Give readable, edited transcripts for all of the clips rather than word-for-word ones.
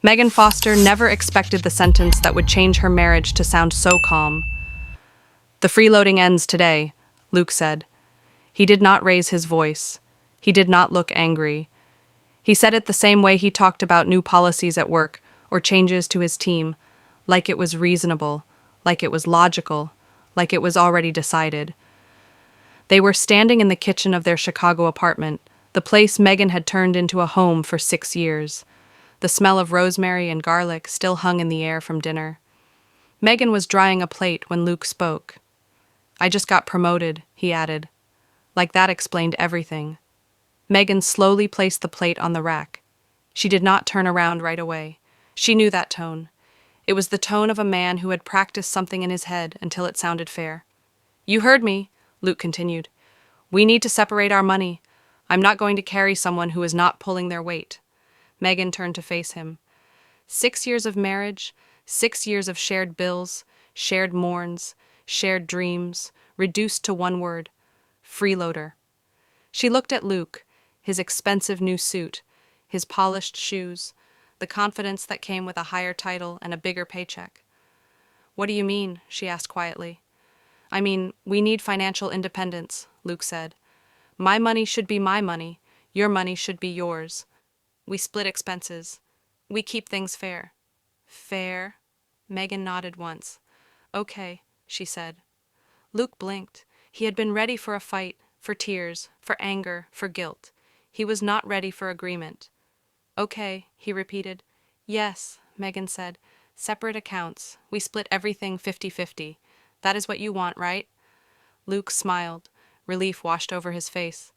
Megan Foster never expected the sentence that would change her marriage to sound so calm. "The freeloading ends today," Luke said. He did not raise his voice. He did not look angry. He said it the same way he talked about new policies at work or changes to his team, like it was reasonable, like it was logical, like it was already decided. They were standing in the kitchen of their Chicago apartment, the place Megan had turned into a home for 6 years. The smell of rosemary and garlic still hung in the air from dinner. Megan was drying a plate when Luke spoke. "I just got promoted," he added. Like that explained everything. Megan slowly placed the plate on the rack. She did not turn around right away. She knew that tone. It was the tone of a man who had practiced something in his head until it sounded fair. "You heard me," Luke continued. "We need to separate our money. I'm not going to carry someone who is not pulling their weight." Megan turned to face him. 6 years of marriage, 6 years of shared bills, shared mourns, shared dreams, reduced to one word: freeloader. She looked at Luke, his expensive new suit, his polished shoes, the confidence that came with a higher title and a bigger paycheck. "What do you mean?" she asked quietly. "I mean, we need financial independence," Luke said. "My money should be my money. Your money should be yours. We split expenses. We keep things fair." "Fair?" Megan nodded once. "Okay," she said. Luke blinked. He had been ready for a fight, for tears, for anger, for guilt. He was not ready for agreement. "Okay," he repeated. "Yes," Megan said. "Separate accounts. We split everything 50-50. That is what you want, right?" Luke smiled. Relief washed over his face.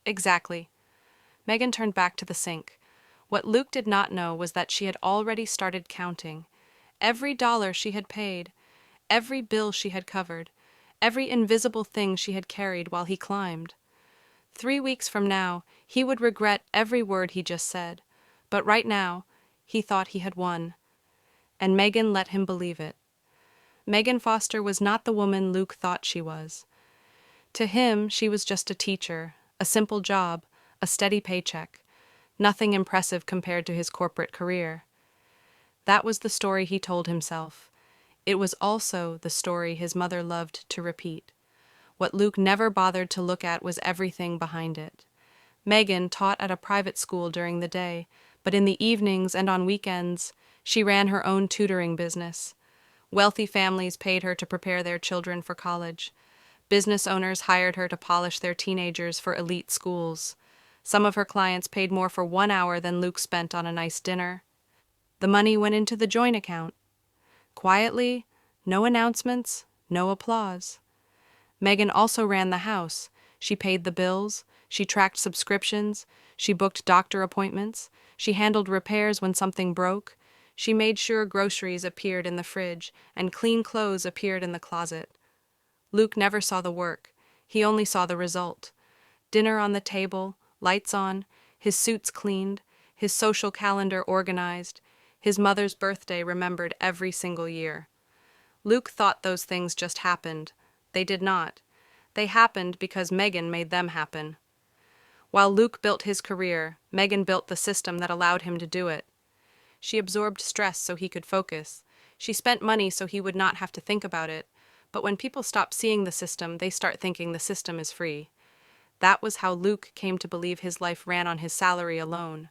"Exactly." Megan turned back to the sink. What Luke did not know was that she had already started counting. Every dollar she had paid, every bill she had covered, every invisible thing she had carried while he climbed. 3 weeks from now, he would regret every word he just said. But right now, he thought he had won. And Megan let him believe it. Megan Foster was not the woman Luke thought she was. To him, she was just a teacher, a simple job, a steady paycheck. Nothing impressive compared to his corporate career. That was the story he told himself. It was also the story his mother loved to repeat. What Luke never bothered to look at was everything behind it. Megan taught at a private school during the day, but in the evenings and on weekends, she ran her own tutoring business. Wealthy families paid her to prepare their children for college. Business owners hired her to polish their teenagers for elite schools. Some of her clients paid more for 1 hour than Luke spent on a nice dinner. The money went into the joint account. Quietly, no announcements, no applause. Megan also ran the house. She paid the bills, she tracked subscriptions, she booked doctor appointments, she handled repairs when something broke, she made sure groceries appeared in the fridge and clean clothes appeared in the closet. Luke never saw the work. He only saw the result. Dinner on the table, lights on, his suits cleaned, his social calendar organized, his mother's birthday remembered every single year. Luke thought those things just happened. They did not. They happened because Megan made them happen. While Luke built his career, Megan built the system that allowed him to do it. She absorbed stress so he could focus. She spent money so he would not have to think about it. But when people stop seeing the system, they start thinking the system is free. That was how Luke came to believe his life ran on his salary alone.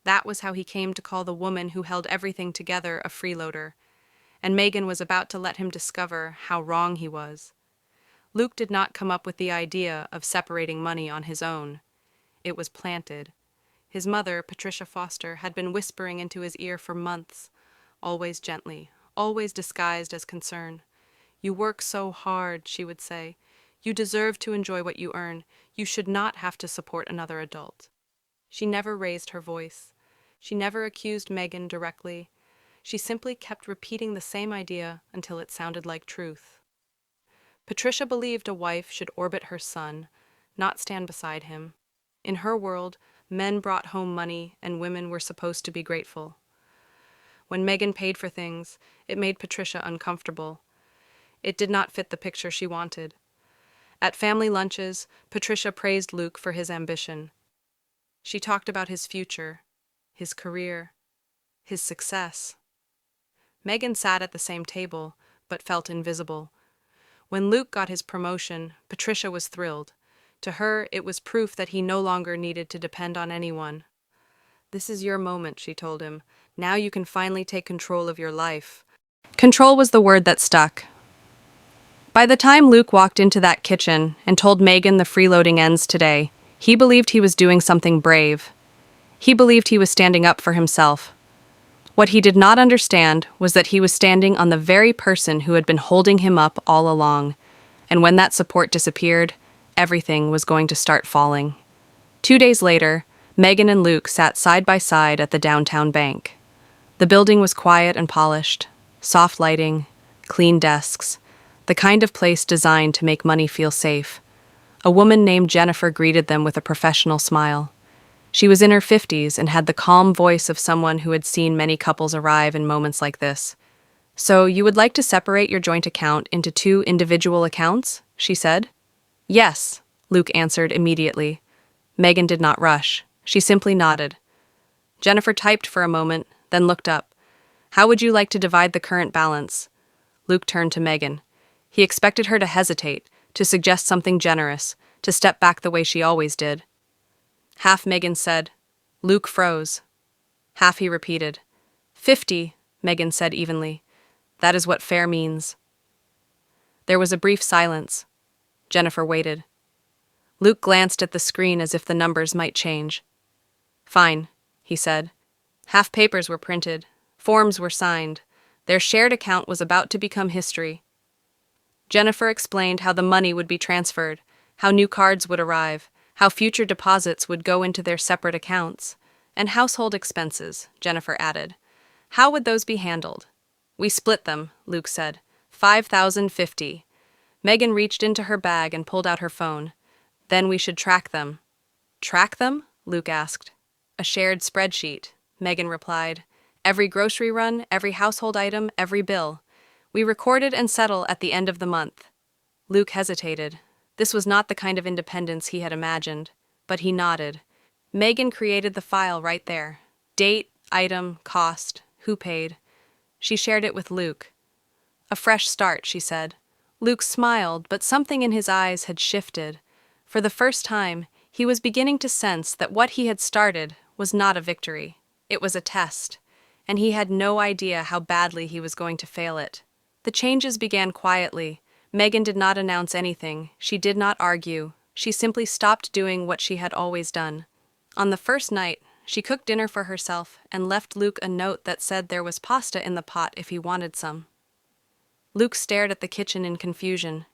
That was how he came to call the woman who held everything together a freeloader. And Megan was about to let him discover how wrong he was. Luke did not come up with the idea of separating money on his own. It was planted. His mother, Patricia Foster, had been whispering into his ear for months, always gently, always disguised as concern. "You work so hard," she would say. "You deserve to enjoy what you earn. You should not have to support another adult." She never raised her voice. She never accused Megan directly. She simply kept repeating the same idea until it sounded like truth. Patricia believed a wife should orbit her son, not stand beside him. In her world, men brought home money and women were supposed to be grateful. When Megan paid for things, it made Patricia uncomfortable. It did not fit the picture she wanted. At family lunches, Patricia praised Luke for his ambition. She talked about his future, his career. his success. Megan sat at the same table, but felt invisible. When Luke got his promotion, Patricia was thrilled. To her, it was proof that he no longer needed to depend on anyone. "This is your moment," she told him. "Now you can finally take control of your life." Control was the word that stuck. By the time Luke walked into that kitchen and told Megan the freeloading ends today, he believed he was doing something brave. He believed he was standing up for himself. What he did not understand was that he was standing on the very person who had been holding him up all along, and when that support disappeared, everything was going to start falling. 2 days later, Megan and Luke sat side by side at the downtown bank. The building was quiet and polished, soft lighting, clean desks, the kind of place designed to make money feel safe. A woman named Jennifer greeted them with a professional smile. She was in her 50s and had the calm voice of someone who had seen many couples arrive in moments like this. "So you would like to separate your joint account into 2 individual accounts?" she said. "Yes," Luke answered immediately. Megan did not rush. She simply nodded. Jennifer typed for a moment, then looked up. "How would you like to divide the current balance?" Luke turned to Megan. He expected her to hesitate, to suggest something generous, to step back the way she always did. Half, Megan said. Luke froze. Half, he repeated. 50, Megan said evenly. "That is what fair means." There was a brief silence. Jennifer waited. Luke glanced at the screen as if the numbers might change. "Fine," he said. Half papers were printed. Forms were signed. Their shared account was about to become history. Jennifer explained how the money would be transferred, how new cards would arrive, how future deposits would go into their separate accounts, and household expenses, Jennifer added. How would those be handled? "We split them," Luke said. 5,050. Megan reached into her bag and pulled out her phone. "Then we should track them." "Track them?" Luke asked. "A shared spreadsheet," Megan replied. "Every grocery run, every household item, every bill. We record it and settle at the end of the month." Luke hesitated. This was not the kind of independence he had imagined, but he nodded. Megan created the file right there. Date, item, cost, who paid. She shared it with Luke. "A fresh start," she said. Luke smiled, but something in his eyes had shifted. For the first time, he was beginning to sense that what he had started was not a victory. It was a test, and he had no idea how badly he was going to fail it. The changes began quietly. Megan did not announce anything. She did not argue. She simply stopped doing what she had always done. On the first night, she cooked dinner for herself and left Luke a note that said there was pasta in the pot if he wanted some. Luke stared at the kitchen in confusion.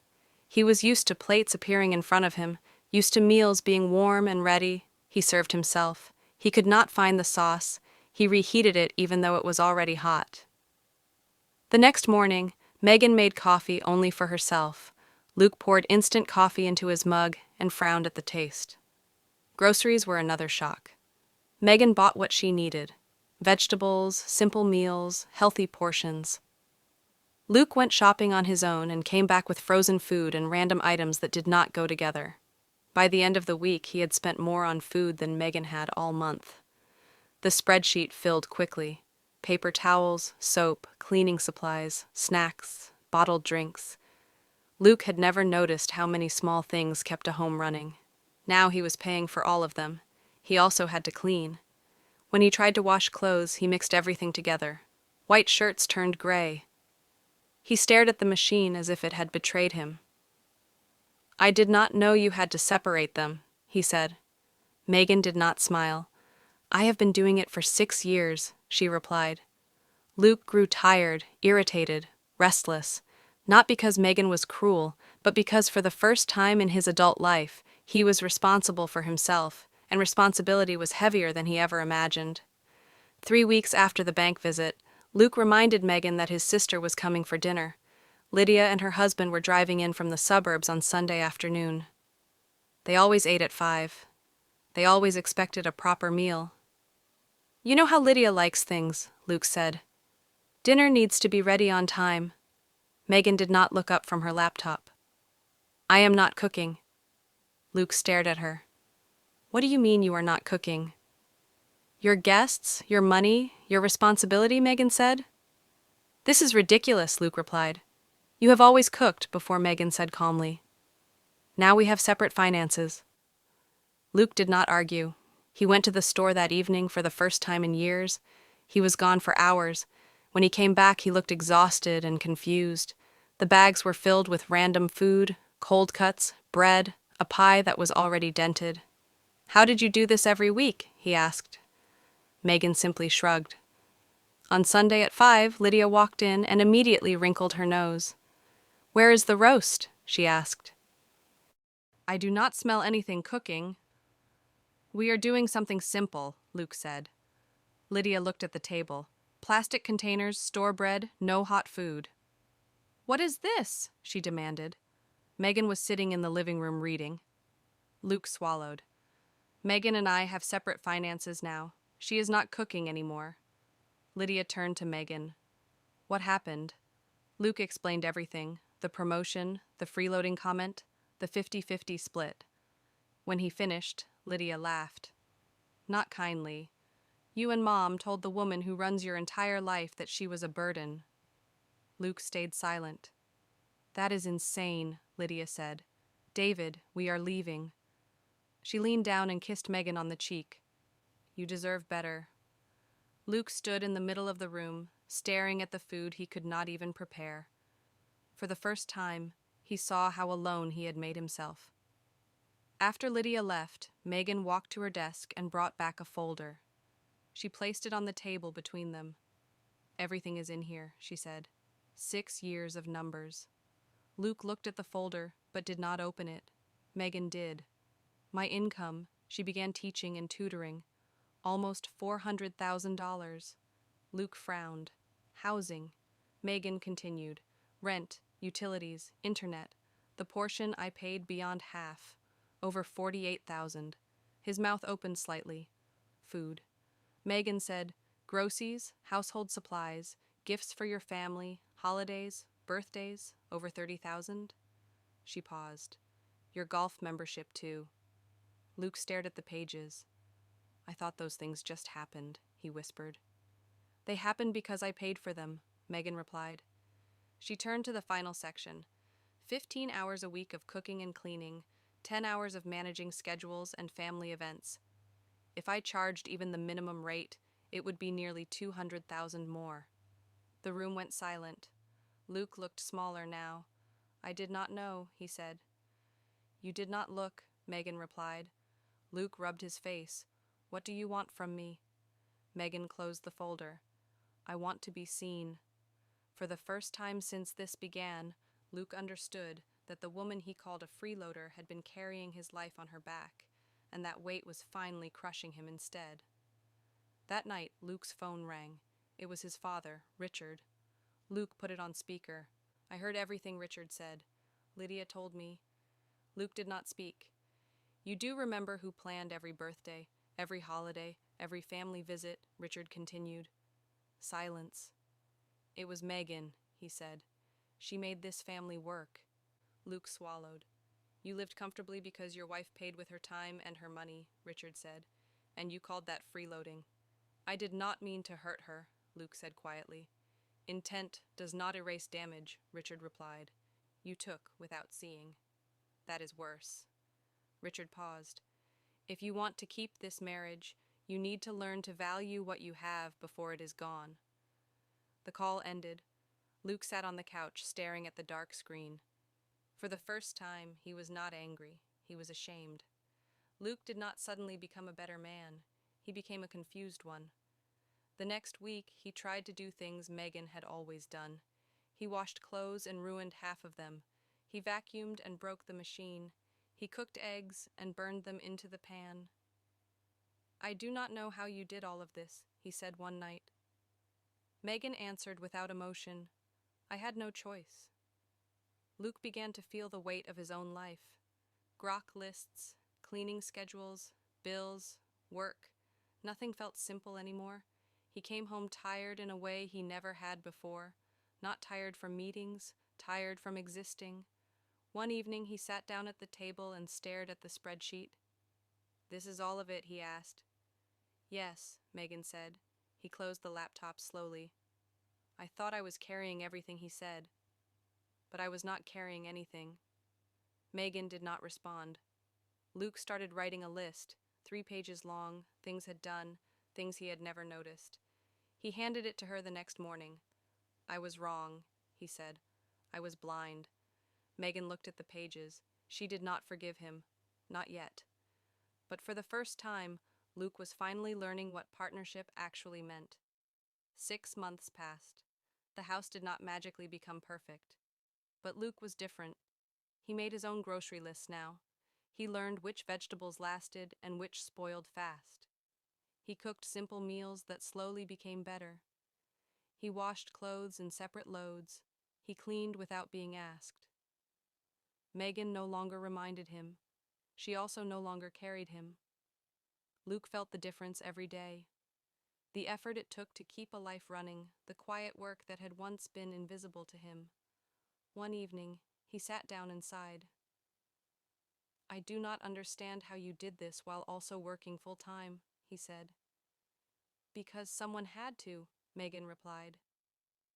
He was used to plates appearing in front of him, used to meals being warm and ready. He served himself. He could not find the sauce. He reheated it even though it was already hot. The next morning, Megan made coffee only for herself. Luke poured instant coffee into his mug and frowned at the taste. Groceries were another shock. Megan bought what she needed. Vegetables, simple meals, healthy portions. Luke went shopping on his own and came back with frozen food and random items that did not go together. By the end of the week, he had spent more on food than Megan had all month. The spreadsheet filled quickly. Paper towels, soap, cleaning supplies, snacks, bottled drinks. Luke had never noticed how many small things kept a home running. Now he was paying for all of them. He also had to clean. When he tried to wash clothes, he mixed everything together. White shirts turned gray. He stared at the machine as if it had betrayed him. "I did not know you had to separate them," he said. Megan did not smile. "I have been doing it for 6 years," she replied. Luke grew tired, irritated, restless, not because Megan was cruel, but because for the first time in his adult life, he was responsible for himself, and responsibility was heavier than he ever imagined. 3 weeks after the bank visit, Luke reminded Megan that his sister was coming for dinner. Lydia and her husband were driving in from the suburbs on Sunday afternoon. They always ate at 5. They always expected a proper meal. "You know how Lydia likes things," Luke said. "Dinner needs to be ready on time." Megan did not look up from her laptop. "I am not cooking." Luke stared at her. "What do you mean you are not cooking?" Your guests, your money, your responsibility, Megan said. This is ridiculous, Luke replied. You have always cooked, before Megan said calmly. Now we have separate finances. Luke did not argue. He went to the store that evening for the first time in years. He was gone for hours. When he came back, he looked exhausted and confused. The bags were filled with random food, cold cuts, bread, a pie that was already dented. How did you do this every week? He asked. Megan simply shrugged. On Sunday at 5, Lydia walked in and immediately wrinkled her nose. Where is the roast? She asked. I do not smell anything cooking. We are doing something simple, Luke said. Lydia looked at the table. Plastic containers, store bread, no hot food. What is this? She demanded. Megan was sitting in the living room reading. Luke swallowed. Megan and I have separate finances now. She is not cooking anymore. Lydia turned to Megan. What happened? Luke explained everything. The promotion, the freeloading comment, the 50-50 split. When he finished, Lydia laughed. Not kindly. You and Mom told the woman who runs your entire life that she was a burden. Luke stayed silent. That is insane, Lydia said. David, we are leaving. She leaned down and kissed Megan on the cheek. You deserve better. Luke stood in the middle of the room, staring at the food he could not even prepare. For the first time, he saw how alone he had made himself. After Lydia left, Megan walked to her desk and brought back a folder. She placed it on the table between them. Everything is in here, she said. 6 years of numbers. Luke looked at the folder, but did not open it. Megan did. My income, she began teaching and tutoring. Almost $400,000. Luke frowned. Housing. Megan continued. Rent, utilities, internet. The portion I paid beyond half. Over $48,000. His mouth opened slightly. Food. Megan said, groceries, household supplies, gifts for your family, holidays, birthdays, over $30,000. She paused. Your golf membership, too. Luke stared at the pages. I thought those things just happened, he whispered. They happened because I paid for them, Megan replied. She turned to the final section. 15 hours a week of cooking and cleaning, 10 hours of managing schedules and family events. If I charged even the minimum rate, it would be nearly $200,000 more. The room went silent. Luke looked smaller now. I did not know, he said. You did not look, Megan replied. Luke rubbed his face. What do you want from me? Megan closed the folder. I want to be seen. For the first time since this began, Luke understood that the woman he called a freeloader had been carrying his life on her back, and that weight was finally crushing him instead. That night, Luke's phone rang. It was his father, Richard. Luke put it on speaker. I heard everything Richard said. Lydia told me. Luke did not speak. You do remember who planned every birthday, every holiday, every family visit, Richard continued. Silence. It was Megan, he said. She made this family work. Luke swallowed. You lived comfortably because your wife paid with her time and her money, Richard said, and you called that freeloading. I did not mean to hurt her, Luke said quietly. Intent does not erase damage, Richard replied. You took without seeing. That is worse. Richard paused. If you want to keep this marriage, you need to learn to value what you have before it is gone. The call ended. Luke sat on the couch, staring at the dark screen. For the first time, he was not angry. He was ashamed. Luke did not suddenly become a better man. He became a confused one. The next week, he tried to do things Megan had always done. He washed clothes and ruined half of them. He vacuumed and broke the machine. He cooked eggs and burned them into the pan. I do not know how you did all of this, he said one night. Megan answered without emotion, I had no choice. Luke began to feel the weight of his own life. Grok lists, cleaning schedules, bills, work. Nothing felt simple anymore. He came home tired in a way he never had before. Not tired from meetings, tired from existing. One evening he sat down at the table and stared at the spreadsheet. This is all of it, he asked. Yes, Megan said. He closed the laptop slowly. I thought I was carrying everything he said, but I was not carrying anything. Megan did not respond. Luke started writing a list, 3 pages long, things had done, things he had never noticed. He handed it to her the next morning. I was wrong, he said. I was blind. Megan looked at the pages. She did not forgive him. Not yet. But for the first time, Luke was finally learning what partnership actually meant. 6 months passed. The house did not magically become perfect. But Luke was different. He made his own grocery lists now. He learned which vegetables lasted and which spoiled fast. He cooked simple meals that slowly became better. He washed clothes in separate loads. He cleaned without being asked. Megan no longer reminded him. She also no longer carried him. Luke felt the difference every day. The effort it took to keep a life running, the quiet work that had once been invisible to him. One evening, he sat down and sighed. I do not understand how you did this while also working full-time, he said. Because someone had to, Megan replied.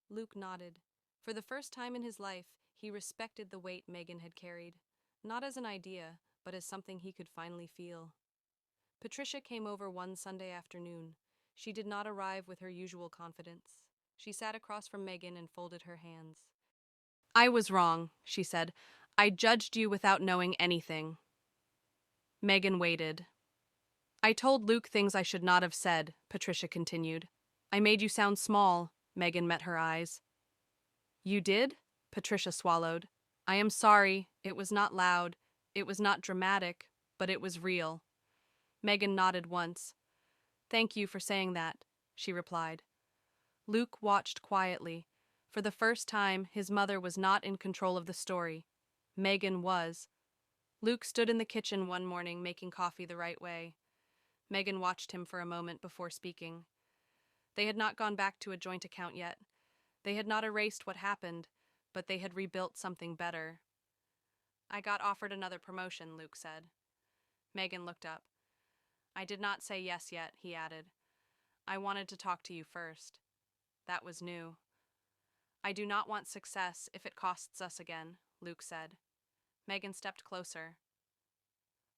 Luke nodded. For the first time in his life, he respected the weight Megan had carried, not as an idea, but as something he could finally feel. Patricia came over one Sunday afternoon. She did not arrive with her usual confidence. She sat across from Megan and folded her hands. I was wrong, she said. I judged you without knowing anything. Megan waited. I told Luke things I should not have said, Patricia continued. I made you sound small. Megan met her eyes. You did? Patricia swallowed. I am sorry. It was not loud. It was not dramatic, but it was real. Megan nodded once. Thank you for saying that, she replied. Luke watched quietly. For the first time, his mother was not in control of the story. Megan was. Luke stood in the kitchen one morning making coffee the right way. Megan watched him for a moment before speaking. They had not gone back to a joint account yet. They had not erased what happened, but they had rebuilt something better. I got offered another promotion, Luke said. Megan looked up. I did not say yes yet, he added. I wanted to talk to you first. That was new. I do not want success if it costs us again, Luke said. Megan stepped closer.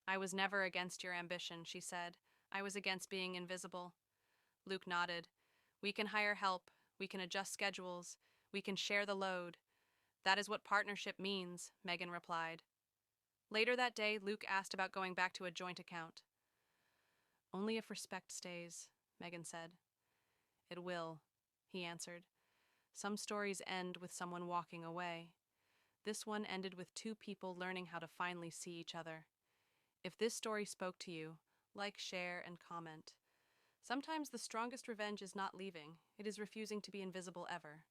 I was never against your ambition, she said. I was against being invisible. Luke nodded. We can hire help. We can adjust schedules. We can share the load. That is what partnership means, Megan replied. Later that day, Luke asked about going back to a joint account. Only if respect stays, Megan said. It will, he answered. Some stories end with someone walking away. This one ended with two people learning how to finally see each other. If this story spoke to you, like, share, and comment. Sometimes the strongest revenge is not leaving, it is refusing to be invisible ever.